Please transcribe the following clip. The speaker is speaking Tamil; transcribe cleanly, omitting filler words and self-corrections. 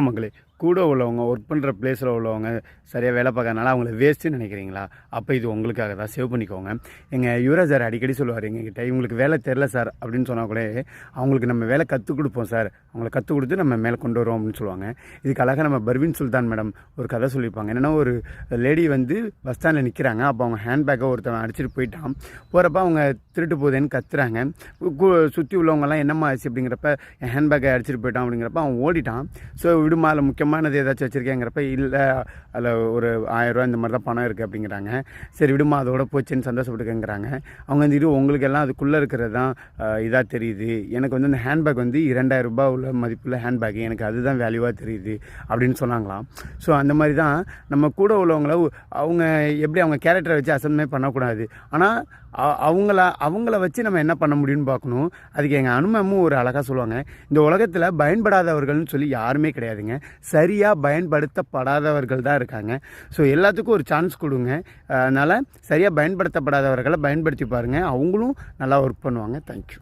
மக்களே, கூட உள்ளவங்க ஒர்க் பண்ணுற பிளேஸில் உள்ளவங்க சரியாக வேலை பார்க்கறதுனால அவங்கள வேஸ்ட்டுன்னு நினைக்கிறீங்களா? அப்போ இது உங்களுக்காக தான். சேவ் பண்ணிக்கோங்க. எங்கள் யுவராஜ் சார் அடிக்கடி சொல்லுவார் எங்ககிட்ட, இவங்களுக்கு வேலை தெரில சார் அப்படின்னு சொன்னால் கூட அவங்களுக்கு நம்ம வேலை கற்றுக் கொடுப்போம் சார், அவங்கள கற்றுக் கொடுத்து நம்ம மேலே கொண்டு வருவோம் அப்படின்னு சொல்லுவாங்க. இதுக்கு அழகாக நம்ம பர்வீன் சுல்தான் மேடம் ஒரு கதை சொல்லியிருப்பாங்க. என்னென்னா, ஒரு லேடி வந்து பஸ் ஸ்டாண்டில் நிற்கிறாங்க. அப்போ அவங்க ஹேண்ட்பேக்கை ஒருத்தவன் அடிச்சுட்டு போயிட்டான். போகிறப்ப அவங்க திருட்டு போகுதுன்னு கத்துறாங்க. சுற்றி உள்ளவங்கலாம் என்னம்மா ஆச்சு அப்படிங்கிறப்ப, என் ஹேண்ட்பேக்கை அடிச்சுட்டு போயிட்டான் அப்படிங்கிறப்ப அவன் ஓடிட்டான். ஸோ விடுமா, அதில் முக்கியமானது ஏதாச்சும் வச்சுருக்கேங்கிறப்ப, இல்லை அதில் ஒரு 1000 ரூபா இந்த மாதிரி தான் பணம் இருக்குது அப்படிங்கிறாங்க. சரி விடுமா, அதோட போச்சுன்னு சந்தோஷப்பட்டுக்கங்கிறாங்க. அவங்க வந்து இது உங்களுக்கு எல்லாம் அதுக்குள்ளே இருக்கிறது தான் இதாக தெரியுது, எனக்கு வந்து இந்த ஹேண்ட்பேக் வந்து 2000 ரூபாய் உள்ள மதிப்புள்ள ஹேண்ட்பேக், எனக்கு அதுதான் வேல்யூவாக தெரியுது அப்படின்னு சொன்னாங்களாம். ஸோ அந்த மாதிரி தான் நம்ம கூட உள்ளவங்கள அவங்க எப்படி அவங்க கேரக்டரை வச்சு அசம்மே பண்ணக்கூடாது. ஆனால் அவங்கள வச்சு நம்ம என்ன பண்ண முடியும்னு பார்க்கணும். அதுக்கு எங்கள் அனுமமும் ஒரு அழகாக சொல்லுவாங்க, இந்த உலகத்தில் பயன்படாதவர்கள்னு சொல்லி யாருமே கிடையாதுங்க, சரியாக பயன்படுத்தப்படாதவர்கள் தான் இருக்காங்க. ஸோ எல்லாத்துக்கும் ஒரு சான்ஸ் கொடுங்க. அதனால் சரியாக பயன்படுத்தப்படாதவர்களை பயன்படுத்தி பாருங்கள், அவங்களும் நல்லா ஒர்க் பண்ணுவாங்க. தேங்க்யூ.